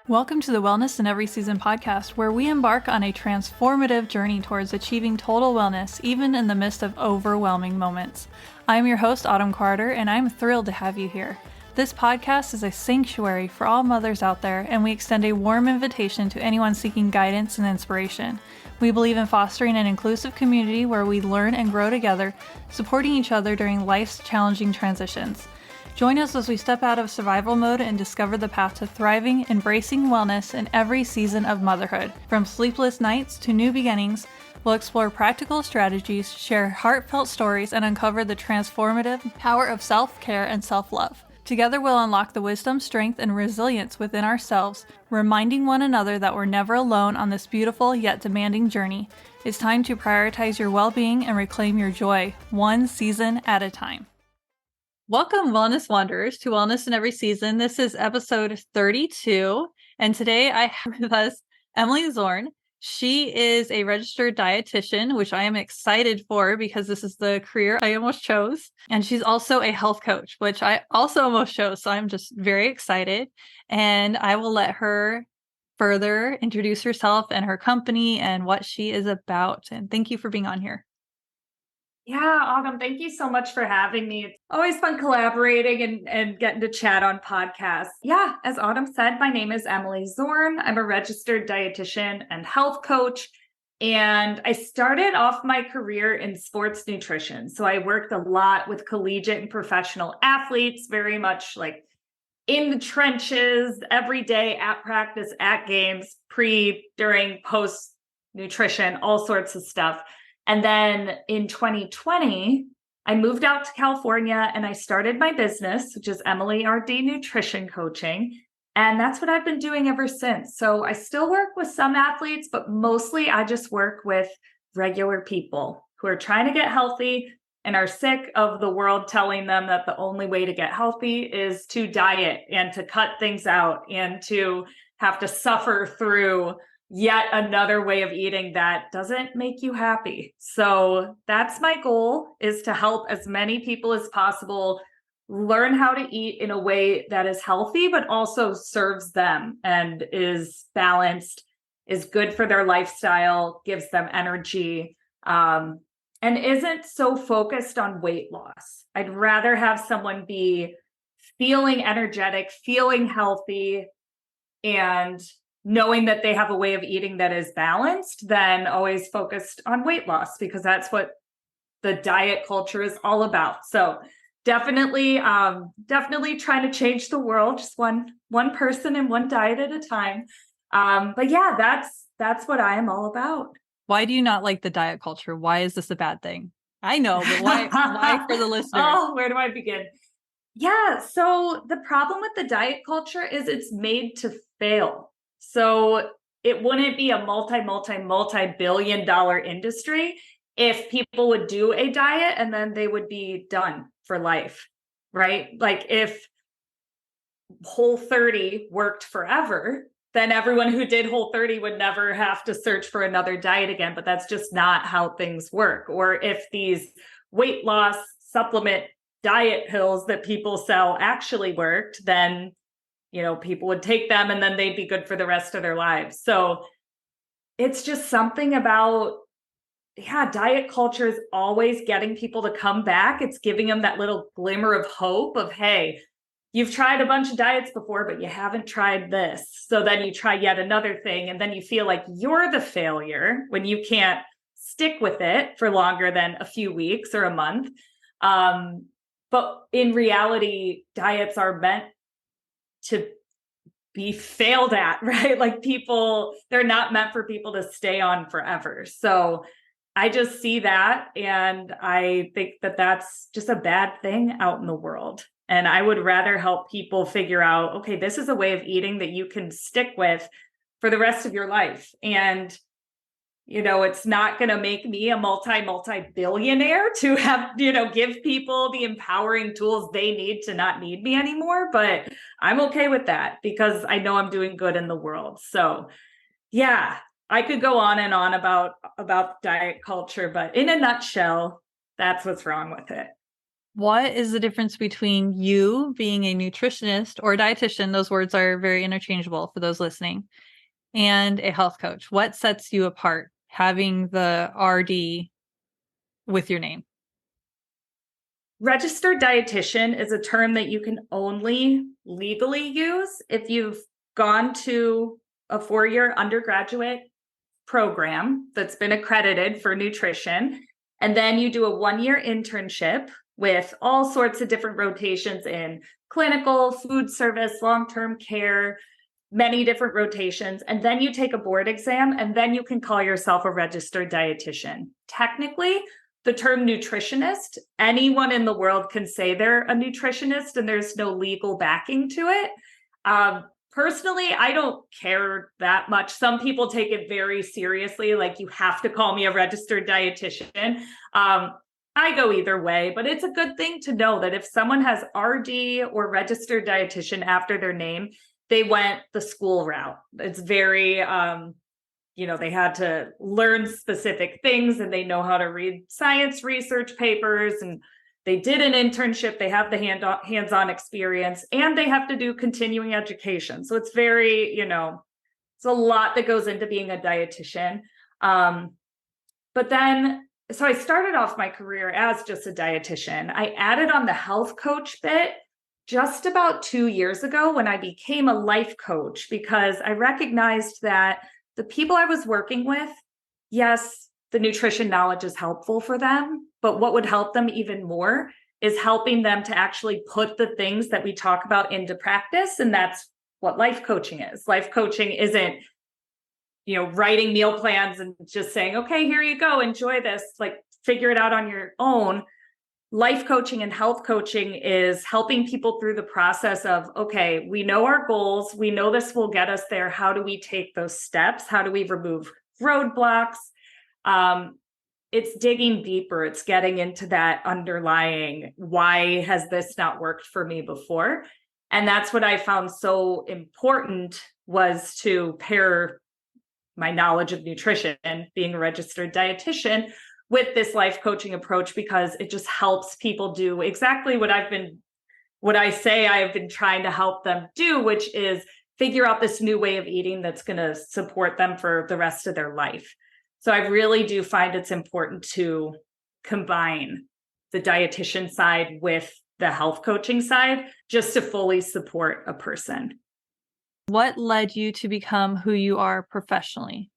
Welcome to the Wellness in Every Season podcast, where we embark on a transformative journey towards achieving total wellness, even in the midst of overwhelming moments. I'm your host, Autumn Carter, and I'm thrilled to have you here. This podcast is a sanctuary for all mothers out there, and we extend a warm invitation to anyone seeking guidance and inspiration. We believe in fostering an inclusive community where we learn and grow together, supporting each other during life's challenging transitions. Join us as we step out of survival mode and discover the path to thriving, embracing wellness in every season of motherhood. From sleepless nights to new beginnings, we'll explore practical strategies, share heartfelt stories, and uncover the transformative power of self-care and self-love. Together, we'll unlock the wisdom, strength, and resilience within ourselves, reminding one another that we're never alone on this beautiful yet demanding journey. It's time to prioritize your well-being and reclaim your joy, one season at a time. Welcome, Wellness Wanderers, to Wellness in Every Season. This is episode 32, and today I have with us Emily Zorn. She is a registered dietitian, which I am excited for because this is the career I almost chose. And she's also a health coach, which I also almost chose, so I'm just very excited. And I will let her further introduce herself and her company and what she is about. And thank you for being on here. Yeah, Autumn, thank you so much for having me. It's always fun collaborating and getting to chat on podcasts. Yeah, as Autumn said, my name is Emily Zorn. I'm a registered dietitian and health coach. And I started off my career in sports nutrition. So I worked a lot with collegiate and professional athletes, very much like in the trenches, every day at practice, at games, pre, during, post nutrition, all sorts of stuff. And then in 2020, I moved out to California and I started my business, which is Emily RD Nutrition Coaching. And that's what I've been doing ever since. So I still work with some athletes, but mostly I just work with regular people who are trying to get healthy and are sick of the world telling them that the only way to get healthy is to diet and to cut things out and to have to suffer through yet another way of eating that doesn't make you happy. So that's my goal, is to help as many people as possible learn how to eat in a way that is healthy, but also serves them and is balanced, is good for their lifestyle, gives them energy, and isn't so focused on weight loss. I'd rather have someone be feeling energetic, feeling healthy, and knowing that they have a way of eating that is balanced than always focused on weight loss, because that's what the diet culture is all about. So definitely trying to change the world, just one person and one diet at a time. But yeah, that's what I am all about. Why do you not like the diet culture? Why is this a bad thing? I know, but why for the listeners? Oh, where do I begin? Yeah, so the problem with the diet culture is it's made to fail. So it wouldn't be a multi-billion dollar industry if people would do a diet and then they would be done for life, right? Like if Whole30 worked forever, then everyone who did Whole30 would never have to search for another diet again. But that's just not how things work. Or if these weight loss supplement diet pills that people sell actually worked, then people would take them and then they'd be good for the rest of their lives. So it's just something about, diet culture is always getting people to come back. It's giving them that little glimmer of hope of, hey, you've tried a bunch of diets before, but you haven't tried this. So then you try yet another thing. And then you feel like you're the failure when you can't stick with it for longer than a few weeks or a month. But in reality, diets are meant to be failed at, right? Like they're not meant for people to stay on forever. So I just see that. And I think that that's just a bad thing out in the world. And I would rather help people figure out, okay, this is a way of eating that you can stick with for the rest of your life. And it's not going to make me a multi-billionaire to have, give people the empowering tools they need to not need me anymore. But I'm okay with that because I know I'm doing good in the world. So yeah, I could go on and on about diet culture, but in a nutshell, that's what's wrong with it. What is the difference between you being a nutritionist or a dietitian? Those words are very interchangeable for those listening, and a health coach. What sets you apart having the RD with your name? Registered dietitian is a term that you can only legally use if you've gone to a 4-year undergraduate program that's been accredited for nutrition. And then you do a 1-year internship with all sorts of different rotations in clinical, food service, long-term care, many different rotations. And then you take a board exam, and then you can call yourself a registered dietitian. Technically, the term nutritionist, anyone in the world can say they're a nutritionist, and there's no legal backing to it. Personally, I don't care that much. Some people take it very seriously, like you have to call me a registered dietitian. I go either way, but it's a good thing to know that if someone has RD or registered dietitian after their name, they went the school route. It's very, they had to learn specific things, and they know how to read science research papers, and they did an internship, they have the hands-on experience, and they have to do continuing education. So it's very, it's a lot that goes into being a dietitian. So I started off my career as just a dietitian. I added on the health coach bit just about 2 years ago when I became a life coach, because I recognized that the people I was working with, yes, the nutrition knowledge is helpful for them, but what would help them even more is helping them to actually put the things that we talk about into practice. And that's what life coaching is. Life coaching isn't, writing meal plans and just saying, okay, here you go, enjoy this, like figure it out on your own. Life coaching and health coaching is helping people through the process of, okay, we know our goals, we know this will get us there. How do we take those steps? How do we remove roadblocks? It's digging deeper. It's getting into that underlying, why has this not worked for me before? And that's what I found so important, was to pair my knowledge of nutrition and being a registered dietitian with this life coaching approach, because it just helps people do exactly what I say I've been trying to help them do, which is figure out this new way of eating that's going to support them for the rest of their life. So I really do find it's important to combine the dietitian side with the health coaching side just to fully support a person. What led you to become who you are professionally?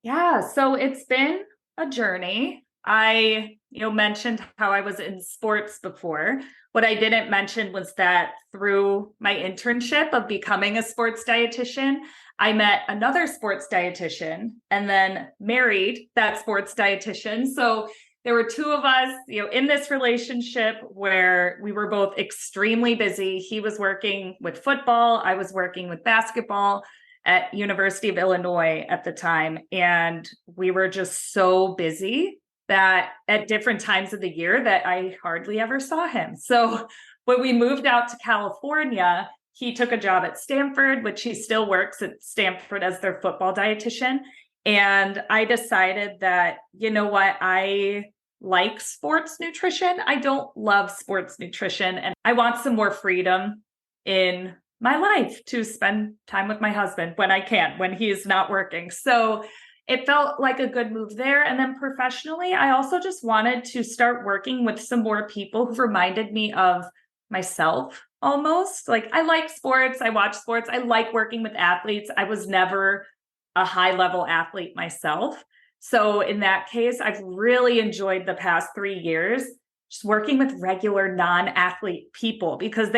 Yeah, so it's been a journey. I, mentioned how I was in sports before. What I didn't mention was that through my internship of becoming a sports dietitian, I met another sports dietitian and then married that sports dietitian. So there were two of us, in this relationship where we were both extremely busy. He was working with football, I was working with basketball at University of Illinois at the time. And we were just so busy that at different times of the year that I hardly ever saw him. So when we moved out to California, he took a job at Stanford, which he still works at Stanford as their football dietitian. And I decided that, I like sports nutrition. I don't love sports nutrition, and I want some more freedom in my life to spend time with my husband when I can, when he's not working. So it felt like a good move there. And then professionally, I also just wanted to start working with some more people who reminded me of myself almost. Like, I like sports, I watch sports, I like working with athletes. I was never a high level athlete myself. So in that case, I've really enjoyed the past 3 years just working with regular non-athlete people, because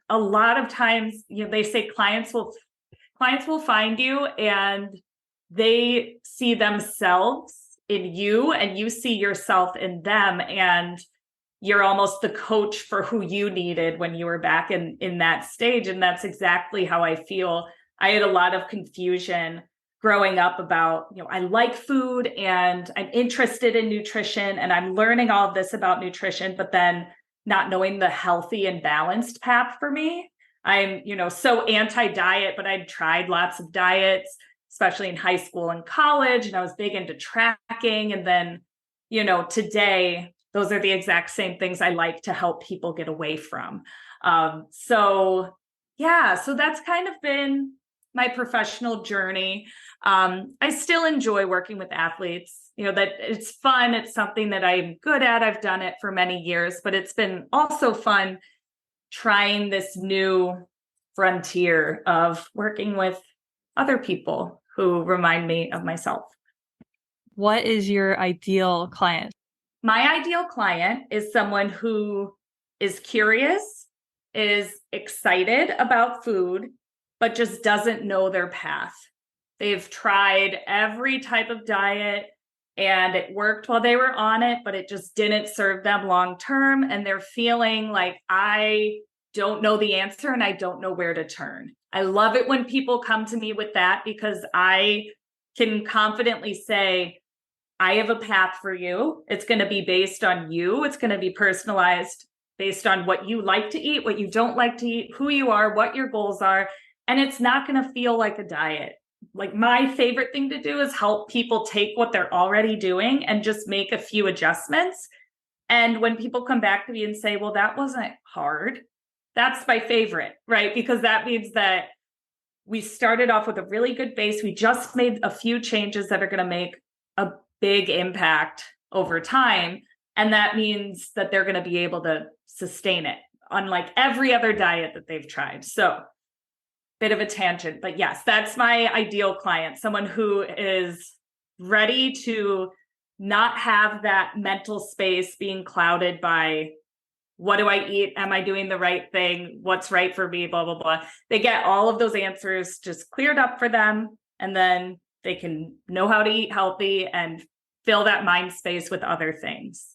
a lot of times, they say clients will find you and they see themselves in you and you see yourself in them, and you're almost the coach for who you needed when you were back in that stage. And that's exactly how I feel. I had a lot of confusion growing up about, I like food and I'm interested in nutrition and I'm learning all of this about nutrition, but then not knowing the healthy and balanced path for me. I'm, so anti-diet, but I'd tried lots of diets, especially in high school and college. And I was big into tracking. And then, today those are the exact same things I like to help people get away from. So that's kind of been my professional journey. I still enjoy working with athletes, that it's fun. It's something that I'm good at. I've done it for many years, but it's been also fun trying this new frontier of working with other people who remind me of myself. What is your ideal client? My ideal client is someone who is curious, is excited about food, but just doesn't know their path. They've tried every type of diet and it worked while they were on it, but it just didn't serve them long term. And they're feeling like, I don't know the answer and I don't know where to turn. I love it when people come to me with that, because I can confidently say, I have a path for you. It's going to be based on you. It's going to be personalized based on what you like to eat, what you don't like to eat, who you are, what your goals are. And it's not going to feel like a diet. Like, my favorite thing to do is help people take what they're already doing and just make a few adjustments. And when people come back to me and say, well, that wasn't hard, that's my favorite, right? Because that means that we started off with a really good base. We just made a few changes that are going to make a big impact over time. And that means that they're going to be able to sustain it, unlike every other diet that they've tried. So, bit of a tangent, but yes, that's my ideal client, someone who is ready to not have that mental space being clouded by, what do I eat? Am I doing the right thing? What's right for me? Blah, blah, blah. They get all of those answers just cleared up for them. And then they can know how to eat healthy and fill that mind space with other things.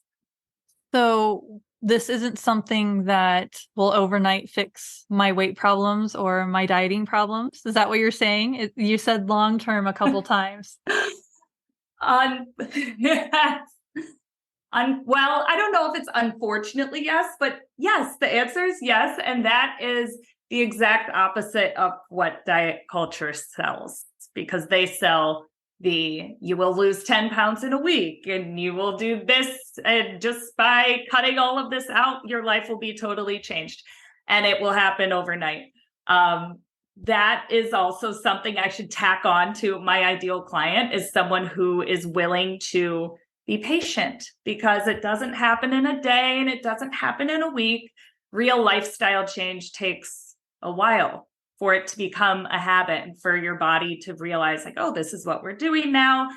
So this isn't something that will overnight fix my weight problems or my dieting problems. Is that what you're saying? You said long-term a couple times. Yes. Well, I don't know if it's unfortunately yes, but yes, the answer is yes. And that is the exact opposite of what diet culture sells, because they sell you will lose 10 pounds in a week and you will do this. And just by cutting all of this out, your life will be totally changed and it will happen overnight. That is also something I should tack on to my ideal client, is someone who is willing to be patient, because it doesn't happen in a day and it doesn't happen in a week. Real lifestyle change takes a while for it to become a habit and for your body to realize, like, oh, this is what we're doing now.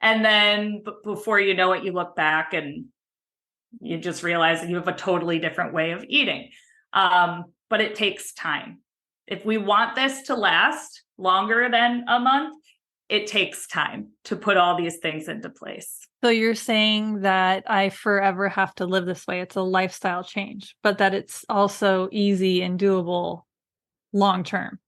And then before you know it, you look back and you just realize that you have a totally different way of eating. But it takes time. If we want this to last longer than a month, it takes time to put all these things into place. So you're saying that I forever have to live this way. It's a lifestyle change, but that it's also easy and doable long term.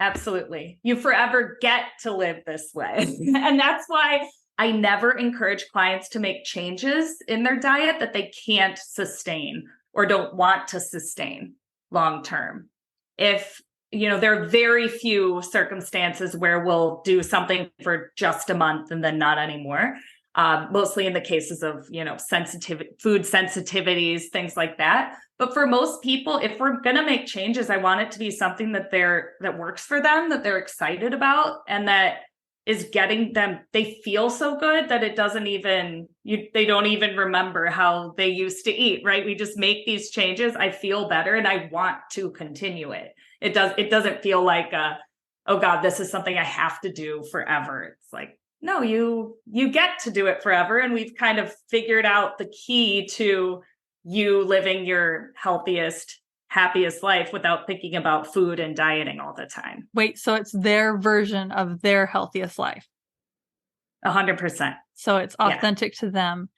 Absolutely. You forever get to live this way. And that's why I never encourage clients to make changes in their diet that they can't sustain or don't want to sustain long term. If there are very few circumstances where we'll do something for just a month and then not anymore. Mostly in the cases of, food sensitivities, things like that. But for most people, if we're going to make changes, I want it to be something that works for them, that they're excited about, and that is getting them, they feel so good that it doesn't even, they don't even remember how they used to eat, right? We just make these changes. I feel better and I want to continue it. It doesn't feel like, oh God, this is something I have to do forever. It's like, no, you get to do it forever. And we've kind of figured out the key to you living your healthiest, happiest life without thinking about food and dieting all the time. Wait, so it's their version of their healthiest life. 100%. So it's authentic to them.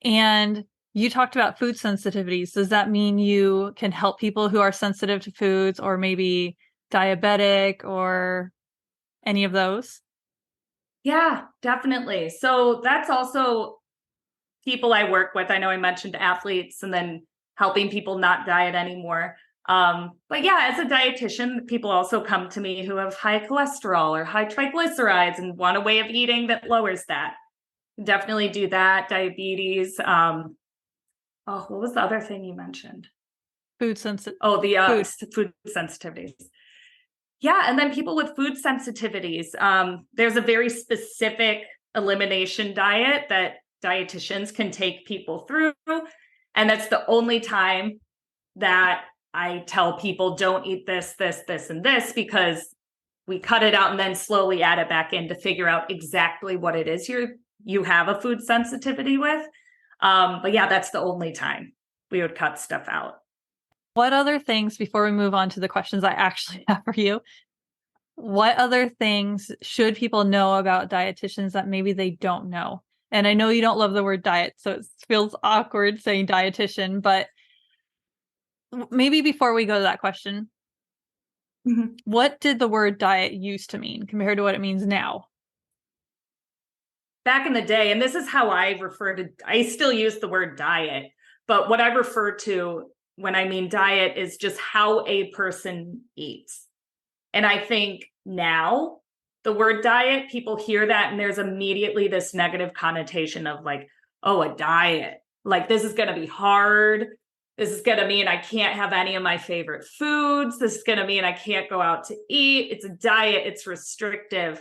And you talked about food sensitivities. Does that mean you can help people who are sensitive to foods, or maybe diabetic, or any of those? Yeah, definitely. So that's also people I work with. I know I mentioned athletes and then helping people not diet anymore. But yeah, as a dietitian, people also come to me who have high cholesterol or high triglycerides and want a way of eating that lowers that. Definitely do that. Diabetes. What was the other thing you mentioned? Food sensitive. Oh, the Food. food sensitivities. Yeah, and then people with food sensitivities. There's a very specific elimination diet that dietitians can take people through. And that's the only time that I tell people don't eat this, this, this, and this, because we cut it out and then slowly add it back in to figure out exactly what it is you have a food sensitivity with. But yeah, that's the only time we would cut stuff out. What other things, before we move on to the questions I actually have for you, what other things should people know about dietitians that maybe they don't know? And I know you don't love the word diet, so it feels awkward saying dietitian, but maybe before we go to that question, what did the word diet used to mean compared to what it means now? Back in the day, and this is how I still use the word diet, but what I refer to when I mean diet is just how a person eats. And I think now the word diet, people hear that and there's immediately this negative connotation of like, oh, a diet. Like, this is going to be hard. This is going to mean I can't have any of my favorite foods. This is going to mean I can't go out to eat. It's a diet. It's restrictive.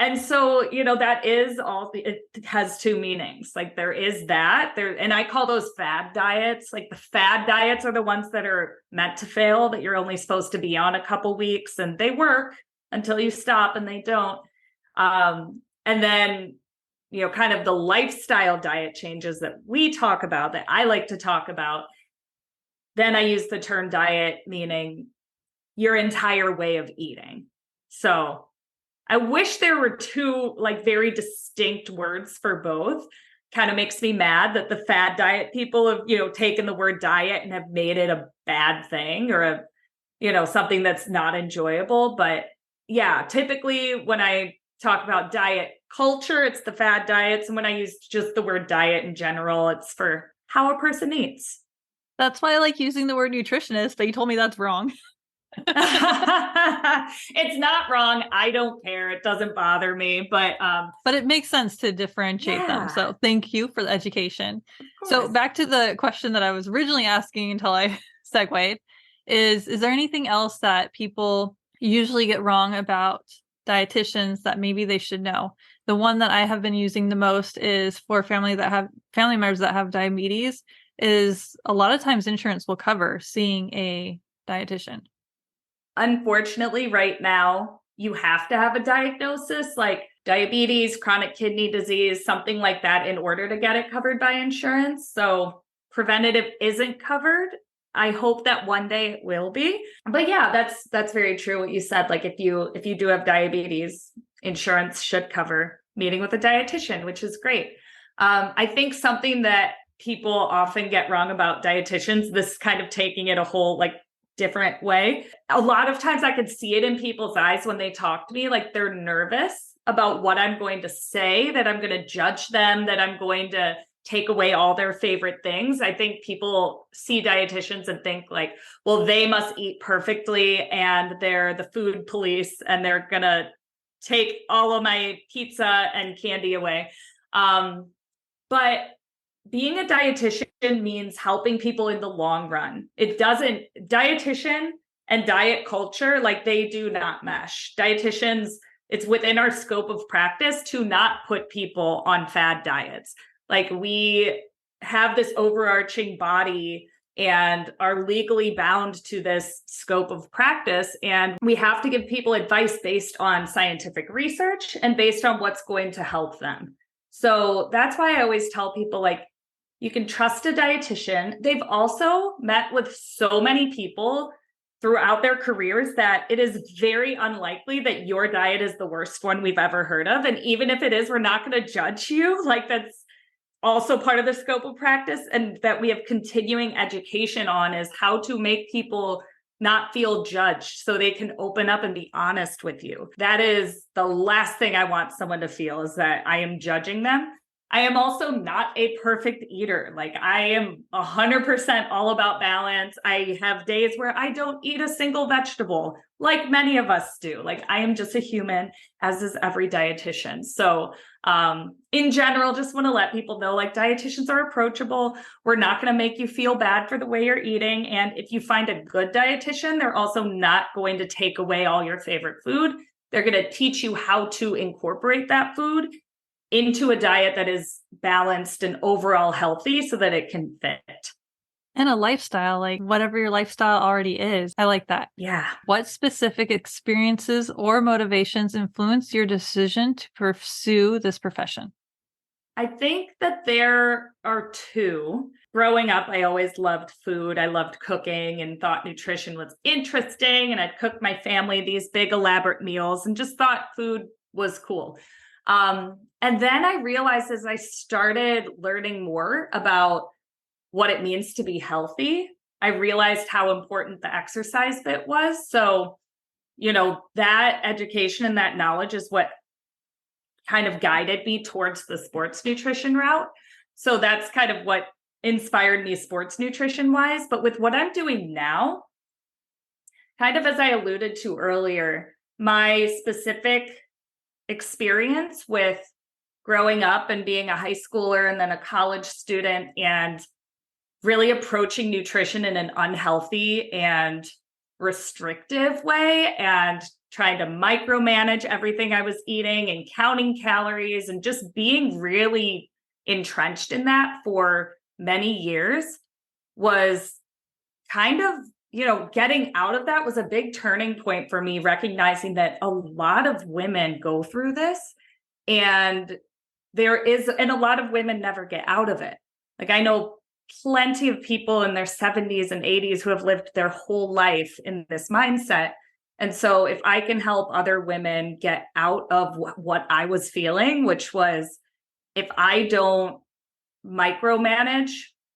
And so, that is it has two meanings. Like, there is that there, and I call those fad diets. Like, the fad diets are the ones that are meant to fail, that you're only supposed to be on a couple weeks and they work until you stop and they don't. And then, kind of the lifestyle diet changes that we talk about, that I like to talk about. Then I use the term diet, meaning your entire way of eating. So I wish there were two like very distinct words for both. Kind of makes me mad that the fad diet people have, taken the word diet and have made it a bad thing or something that's not enjoyable. But yeah, typically when I talk about diet culture, it's the fad diets. And when I use just the word diet in general, it's for how a person eats. That's why I like using the word nutritionist, but you told me that's wrong. It's not wrong. I don't care. It doesn't bother me, but it makes sense to differentiate them. So thank you for the education. So back to the question that I was originally asking until I segued is there anything else that people usually get wrong about dietitians that maybe they should know? The one that I have been using the most is for family members that have diabetes, is a lot of times insurance will cover seeing a dietitian. Unfortunately, right now, you have to have a diagnosis like diabetes, chronic kidney disease, something like that in order to get it covered by insurance. So preventative isn't covered. I hope that one day it will be. But yeah, that's very true what you said. Like, if you do have diabetes, insurance should cover meeting with a dietitian, which is great. I think something that people often get wrong about dietitians, this kind of taking it a whole like different way. A lot of times I could see it in people's eyes when they talk to me, like they're nervous about what I'm going to say, that I'm going to judge them, that I'm going to take away all their favorite things. I think people see dietitians and think like, well, they must eat perfectly and they're the food police and they're going to take all of my pizza and candy away. But being a dietitian means helping people in the long run. Dietitian and diet culture, like, they do not mesh. Dietitians, it's within our scope of practice to not put people on fad diets. Like, we have this overarching body and are legally bound to this scope of practice. And we have to give people advice based on scientific research and based on what's going to help them. So that's why I always tell people, like, you can trust a dietitian. They've also met with so many people throughout their careers that it is very unlikely that your diet is the worst one we've ever heard of. And even if it is, we're not going to judge you. Like, that's also part of the scope of practice, and that we have continuing education on, is how to make people not feel judged so they can open up and be honest with you. That is the last thing I want someone to feel, is that I am judging them. I am also not a perfect eater. Like I am 100% all about balance. I have days where I don't eat a single vegetable, like many of us do. Like I am just a human, as is every dietitian. So in general, just want to let people know, like dietitians are approachable. We're not going to make you feel bad for the way you're eating. And if you find a good dietitian, they're also not going to take away all your favorite food. They're going to teach you how to incorporate that food into a diet that is balanced and overall healthy so that it can fit. And a lifestyle, like whatever your lifestyle already is. I like that. Yeah. What specific experiences or motivations influenced your decision to pursue this profession? I think that there are two. Growing up, I always loved food. I loved cooking and thought nutrition was interesting. And I'd cook my family these big, elaborate meals and just thought food was cool. And then I realized as I started learning more about what it means to be healthy, I realized how important the exercise bit was. So, that education and that knowledge is what kind of guided me towards the sports nutrition route. So that's kind of what inspired me sports nutrition wise. But with what I'm doing now, kind of as I alluded to earlier, my specific experience with growing up and being a high schooler and then a college student and really approaching nutrition in an unhealthy and restrictive way and trying to micromanage everything I was eating and counting calories and just being really entrenched in that for many years was kind of, getting out of that was a big turning point for me, recognizing that a lot of women go through this and and a lot of women never get out of it. Like I know plenty of people in their 70s and 80s who have lived their whole life in this mindset. And so if I can help other women get out of what I was feeling, which was if I don't micromanage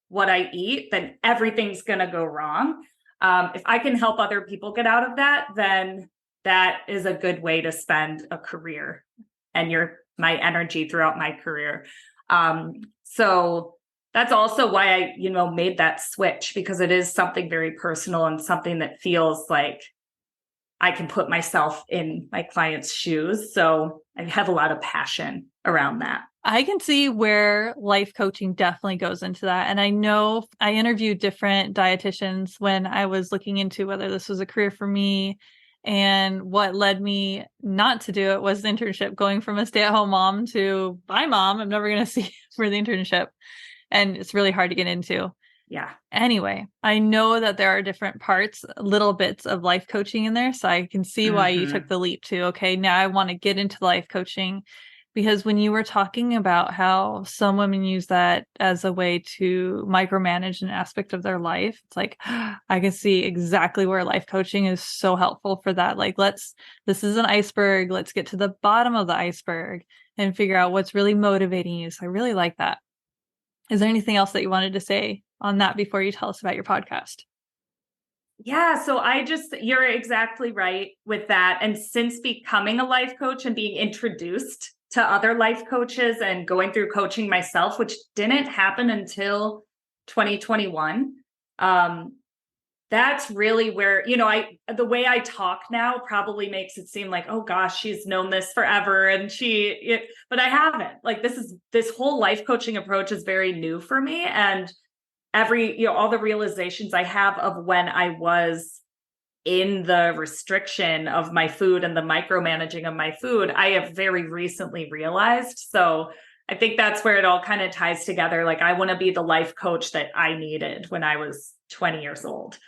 what I eat, then everything's going to go wrong. If I can help other people get out of that, then that is a good way to spend a career and my energy throughout my career. So that's also why I, made that switch, because it is something very personal and something that feels like I can put myself in my client's shoes. So I have a lot of passion around that. I can see where life coaching definitely goes into that. And I know I interviewed different dietitians when I was looking into whether this was a career for me. And what led me not to do it was the internship, going from a stay-at-home mom to bye mom. I'm never going to see for the internship. And it's really hard to get into. Yeah. Anyway, I know that there are different parts, little bits of life coaching in there. So I can see why you took the leap to, okay, now I want to get into life coaching. Because when you were talking about how some women use that as a way to micromanage an aspect of their life, it's like, I can see exactly where life coaching is so helpful for that. Like, this is an iceberg. Let's get to the bottom of the iceberg and figure out what's really motivating you. So I really like that. Is there anything else that you wanted to say on that before you tell us about your podcast? Yeah, so you're exactly right with that. And since becoming a life coach and being introduced to other life coaches and going through coaching myself, which didn't happen until 2021, that's really where, the way I talk now probably makes it seem like, oh gosh, she's known this forever. And but I haven't. Like this whole life coaching approach is very new for me. And all the realizations I have of when I was in the restriction of my food and the micromanaging of my food, I have very recently realized. So I think that's where it all kind of ties together. Like I want to be the life coach that I needed when I was 20 years old.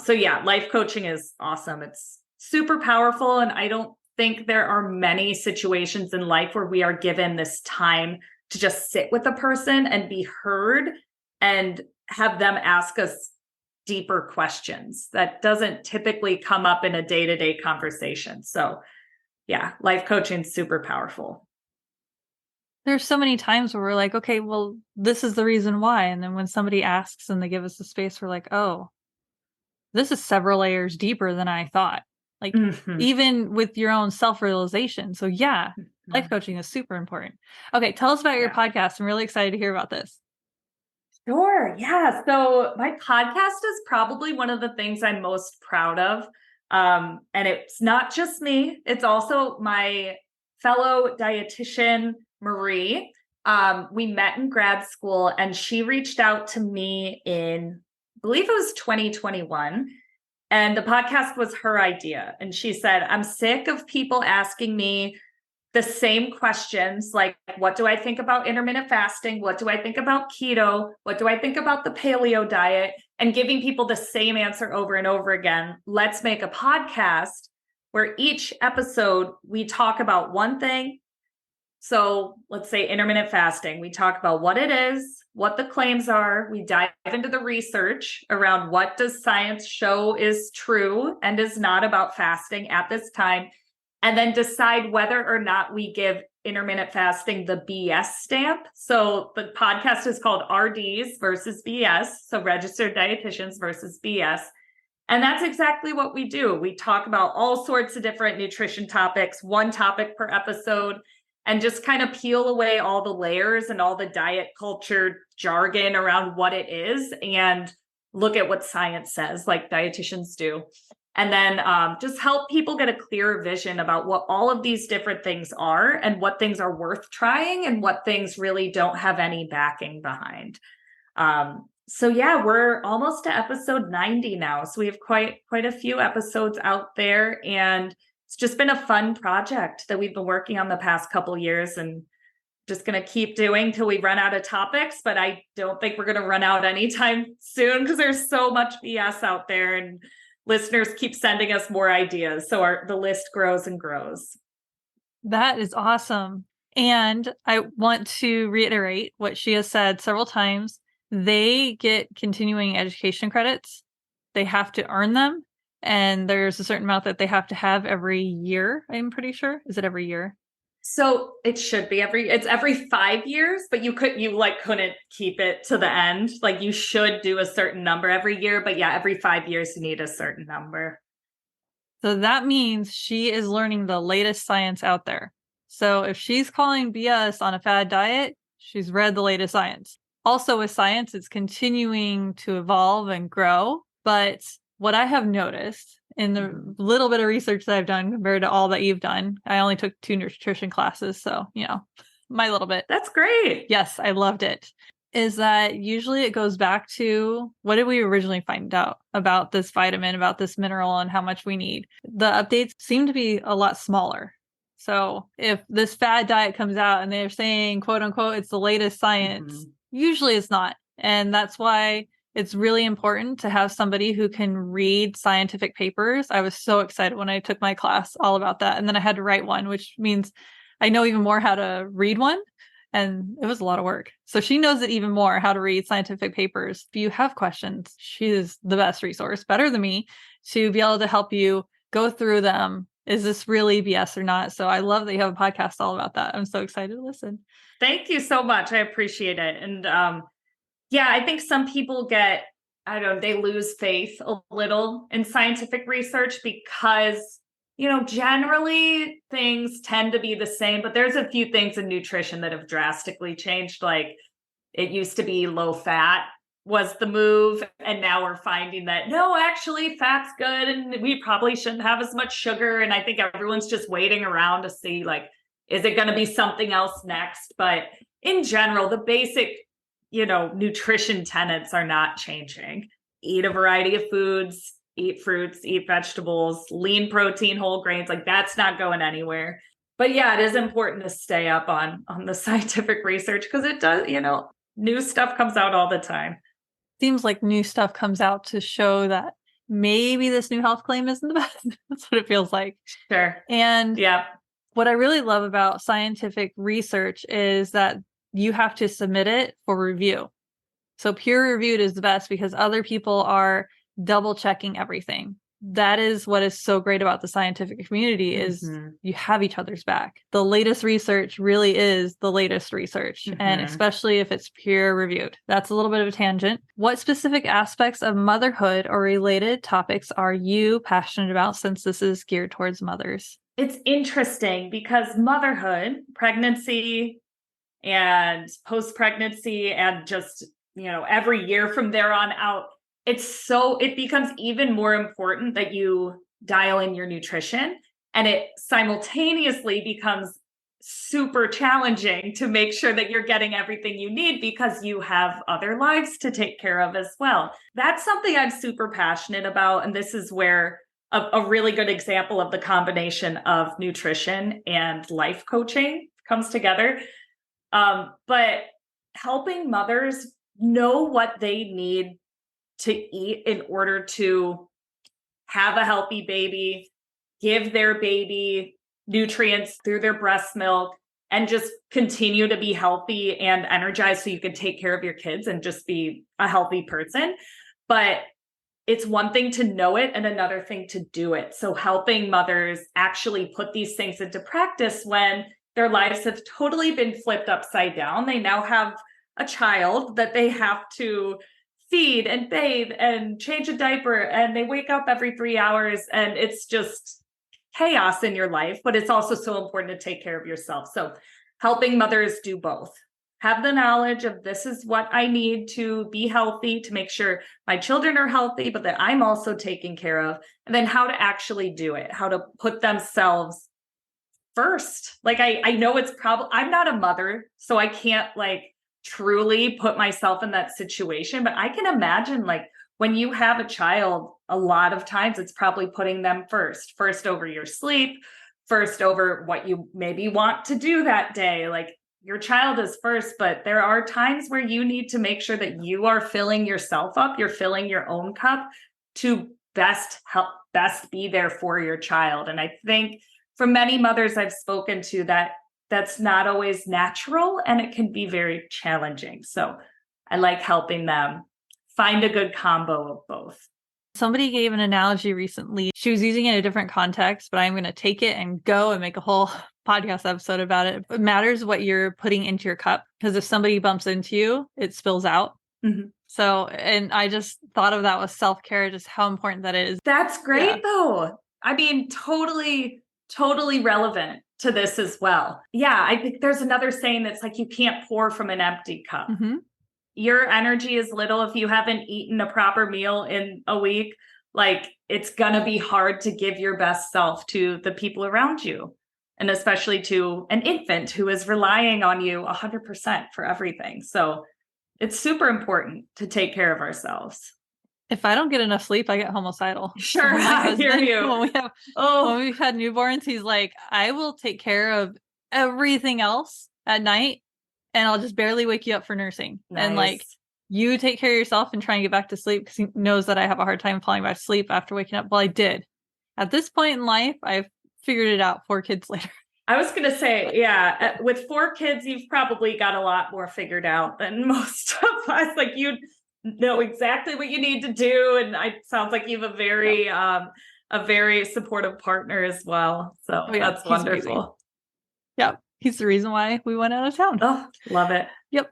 So yeah, life coaching is awesome. It's super powerful. And I don't think there are many situations in life where we are given this time to just sit with a person and be heard and have them ask us deeper questions. That doesn't typically come up in a day-to-day conversation. So yeah, life coaching is super powerful. There's so many times where we're like, okay, well, this is the reason why. And then when somebody asks and they give us the space, we're like, oh, this is several layers deeper than I thought. Like even with your own self-realization. So yeah, Life coaching is super important. Okay, tell us about your podcast. I'm really excited to hear about this. Sure. Yeah. So my podcast is probably one of the things I'm most proud of. And it's not just me, it's also my fellow dietitian, Marie. We met in grad school and she reached out to me in, I believe it was 2021. And the podcast was her idea. And she said, I'm sick of people asking me the same questions like, what do I think about intermittent fasting? What do I think about keto? What do I think about the paleo diet? And giving people the same answer over and over again. Let's make a podcast where each episode we talk about one thing. So let's say intermittent fasting. We talk about what it is, what the claims are. We dive into the research around what does science show is true and is not about fasting at this time, and then decide whether or not we give intermittent fasting the BS stamp. So the podcast is called RDs versus BS. So registered dietitians versus BS. And that's exactly what we do. We talk about all sorts of different nutrition topics, one topic per episode, and just kind of peel away all the layers and all the diet culture jargon around what it is and look at what science says, like dietitians do. And then just help people get a clearer vision about what all of these different things are and what things are worth trying and what things really don't have any backing behind. So yeah, we're almost to episode 90 now. So we have quite a few episodes out there, and it's just been a fun project that we've been working on the past couple years, and just going to keep doing till we run out of topics. But I don't think we're going to run out anytime soon because there's so much BS out there, and listeners keep sending us more ideas. So the list grows and grows. That is awesome. And I want to reiterate what she has said several times. They get continuing education credits. They have to earn them. And there's a certain amount that they have to have every year, I'm pretty sure. Is it every year? So it should be it's every 5 years, but you couldn't keep it to the end. Like you should do a certain number every year, but yeah, every 5 years you need a certain number. So that means she is learning the latest science out there. So if she's calling BS on a fad diet, she's read the latest science. Also with science, it's continuing to evolve and grow. But what I have noticed in the little bit of research that I've done compared to all that you've done, I only took 2 nutrition classes. So, my little bit. That's great. Yes, I loved it. Is that usually it goes back to what did we originally find out about this vitamin, about this mineral, and how much we need? The updates seem to be a lot smaller. So if this fad diet comes out and they're saying, quote unquote, it's the latest science, usually it's not. And that's why it's really important to have somebody who can read scientific papers. I was so excited when I took my class all about that. And then I had to write one, which means I know even more how to read one. And it was a lot of work. So she knows it even more, how to read scientific papers. If you have questions, she is the best resource, better than me, to be able to help you go through them. Is this really BS or not? So I love that you have a podcast all about that. I'm so excited to listen. Thank you so much. I appreciate it. And yeah, I think some people they lose faith a little in scientific research because generally things tend to be the same, but there's a few things in nutrition that have drastically changed. Like it used to be low fat was the move. And now we're finding that, no, actually fat's good. And we probably shouldn't have as much sugar. And I think everyone's just waiting around to see, like, is it going to be something else next? But in general, the basic, nutrition tenets are not changing. Eat a variety of foods, eat fruits, eat vegetables, lean protein, whole grains, like that's not going anywhere. But yeah, it is important to stay up on the scientific research because it does, new stuff comes out all the time. Seems like new stuff comes out to show that maybe this new health claim isn't the best. That's what it feels like. Sure. And yeah, what I really love about scientific research is that you have to submit it for review. So peer reviewed is the best because other people are double checking everything. That is what is so great about the scientific community is you have each other's back. The latest research really is the latest research, and especially if it's peer reviewed. That's a little bit of a tangent. What specific aspects of motherhood or related topics are you passionate about since this is geared towards mothers? It's interesting because motherhood, pregnancy, and post-pregnancy, and just, every year from there on out, it becomes even more important that you dial in your nutrition. And it simultaneously becomes super challenging to make sure that you're getting everything you need because you have other lives to take care of as well. That's something I'm super passionate about. And this is where a really good example of the combination of nutrition and life coaching comes together. But helping mothers know what they need to eat in order to have a healthy baby, give their baby nutrients through their breast milk, and just continue to be healthy and energized so you can take care of your kids and just be a healthy person. But it's one thing to know it and another thing to do it. So helping mothers actually put these things into practice when their lives have totally been flipped upside down. They now have a child that they have to feed and bathe and change a diaper, and they wake up every 3 hours, and it's just chaos in your life. But it's also so important to take care of yourself. So helping mothers do both. Have the knowledge of this is what I need to be healthy, to make sure my children are healthy, but that I'm also taken care of. And then how to actually do it, how to put themselves first. Like, I know it's probably, I'm not a mother, so I can't truly put myself in that situation, but I can imagine when you have a child, a lot of times it's probably putting them first over your sleep, first over what you maybe want to do that day. Your child is first, but there are times where you need to make sure that you are filling yourself up, you're filling your own cup to best be there for your child. And I think for many mothers I've spoken to, that's not always natural, and it can be very challenging. So I like helping them find a good combo of both. Somebody gave an analogy recently. She was using it in a different context, but I'm going to take it and go and make a whole podcast episode about it. It matters what you're putting into your cup, because if somebody bumps into you, it spills out. Mm-hmm. So, and I just thought of that with self-care, just how important that is. That's great though. I mean, totally relevant to this as well. Yeah, I think there's another saying that's you can't pour from an empty cup. Mm-hmm. Your energy is little if you haven't eaten a proper meal in a week. It's gonna be hard to give your best self to the people around you, and especially to an infant who is relying on you 100% for everything. So it's super important to take care of ourselves. If I don't get enough sleep, I get homicidal. Sure, so I hear you. When we've had newborns, he's like, I will take care of everything else at night, and I'll just barely wake you up for nursing. Nice. And you take care of yourself and try and get back to sleep, because he knows that I have a hard time falling back to sleep after waking up. Well, I did. At this point in life, I've figured it out 4 kids later. I was going to say, yeah, with 4 kids, you've probably got a lot more figured out than most of us. You know exactly what you need to do. And it sounds like you have a very supportive partner as well. So that's wonderful. Amazing. Yep. He's the reason why we went out of town. Oh, love it. Yep.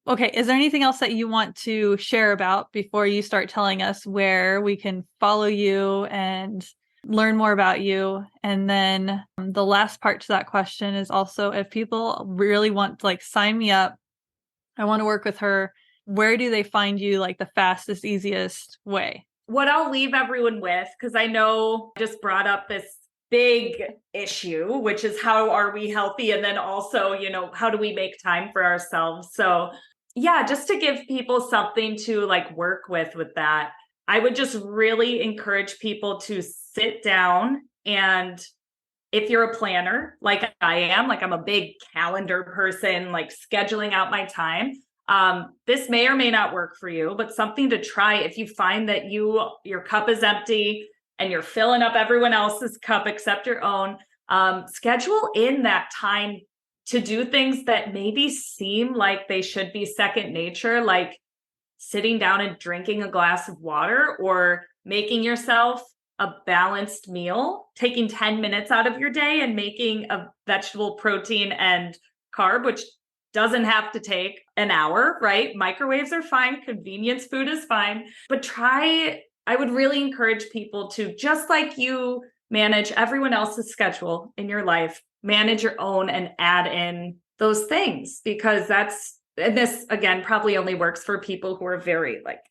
Okay. Is there anything else that you want to share about before you start telling us where we can follow you and learn more about you? And then the last part to that question is also, if people really want to sign me up, I want to work with her, where do they find you the fastest, easiest way? What I'll leave everyone with, because I know I just brought up this big issue, which is how are we healthy? And then also, how do we make time for ourselves? So yeah, just to give people something to work with that, I would just really encourage people to sit down, and if you're a planner, like I am, I'm a big calendar person, scheduling out my time. This may or may not work for you, but something to try. If you find that your cup is empty and you're filling up everyone else's cup except your own, schedule in that time to do things that maybe seem like they should be second nature, like sitting down and drinking a glass of water, or making yourself a balanced meal, taking 10 minutes out of your day and making a vegetable, protein, and carb, which doesn't have to take an hour, right? Microwaves are fine. Convenience food is fine. But I would really encourage people to, just like you manage everyone else's schedule in your life, manage your own, and add in those things, because and this again probably only works for people who are very like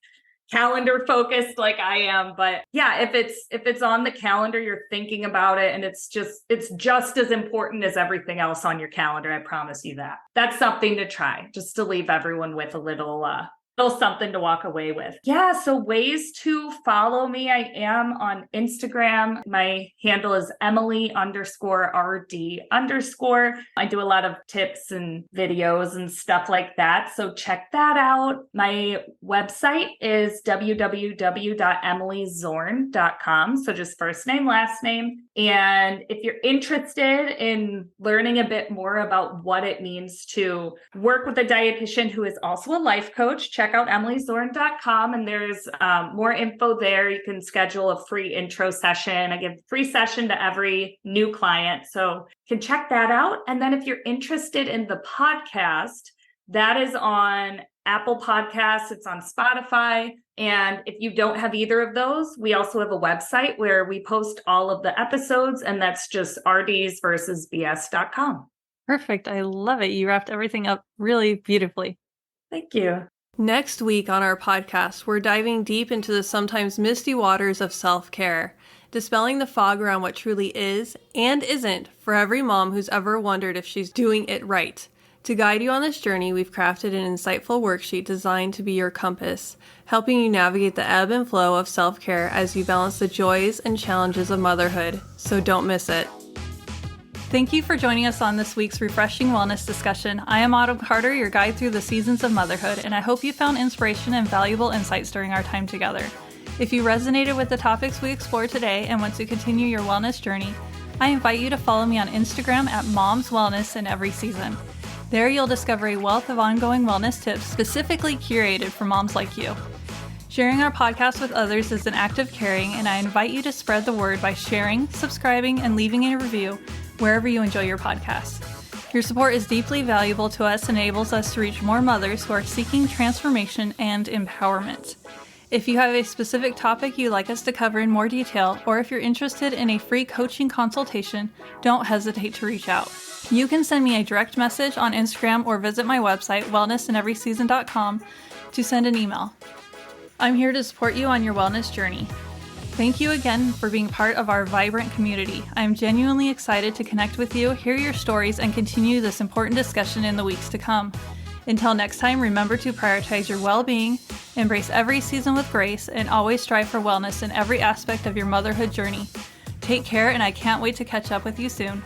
calendar focused like I am. But yeah, if it's on the calendar, you're thinking about it, and it's just as important as everything else on your calendar. I promise you that. That's something to try, just to leave everyone with a little something to walk away with. Yeah, so ways to follow me. I am on Instagram. My handle is Emily_RD_. I do a lot of tips and videos and stuff like that, so check that out. My website is www.emilyzorn.com. So just first name, last name. And if you're interested in learning a bit more about what it means to work with a dietitian who is also a life coach, check out emilyzorn.com, and there's more info there. You can schedule a free intro session. I give a free session to every new client, so you can check that out. And then if you're interested in the podcast, that is on Apple Podcasts, it's on Spotify. And if you don't have either of those, we also have a website where we post all of the episodes, and that's just rdsversusbs.com. Perfect. I love it. You wrapped everything up really beautifully. Thank you. Next week on our podcast, we're diving deep into the sometimes misty waters of self-care, dispelling the fog around what truly is and isn't for every mom who's ever wondered if she's doing it right. To guide you on this journey, we've crafted an insightful worksheet designed to be your compass, helping you navigate the ebb and flow of self-care as you balance the joys and challenges of motherhood. So don't miss it. Thank you for joining us on this week's refreshing wellness discussion. I am Autumn Carter, your guide through the seasons of motherhood, and I hope you found inspiration and valuable insights during our time together. If you resonated with the topics we explored today and want to continue your wellness journey, I invite you to follow me on Instagram at Mom's Wellness in Every Season. There you'll discover a wealth of ongoing wellness tips specifically curated for moms like you. Sharing our podcast with others is an act of caring, and I invite you to spread the word by sharing, subscribing, and leaving a review wherever you enjoy your podcast. Your support is deeply valuable to us and enables us to reach more mothers who are seeking transformation and empowerment. If you have a specific topic you'd like us to cover in more detail, or if you're interested in a free coaching consultation, don't hesitate to reach out. You can send me a direct message on Instagram or visit my website, wellnessinEverySeason.com, to send an email. I'm here to support you on your wellness journey. Thank you again for being part of our vibrant community. I'm genuinely excited to connect with you, hear your stories, and continue this important discussion in the weeks to come. Until next time, remember to prioritize your well-being, embrace every season with grace, and always strive for wellness in every aspect of your motherhood journey. Take care, and I can't wait to catch up with you soon.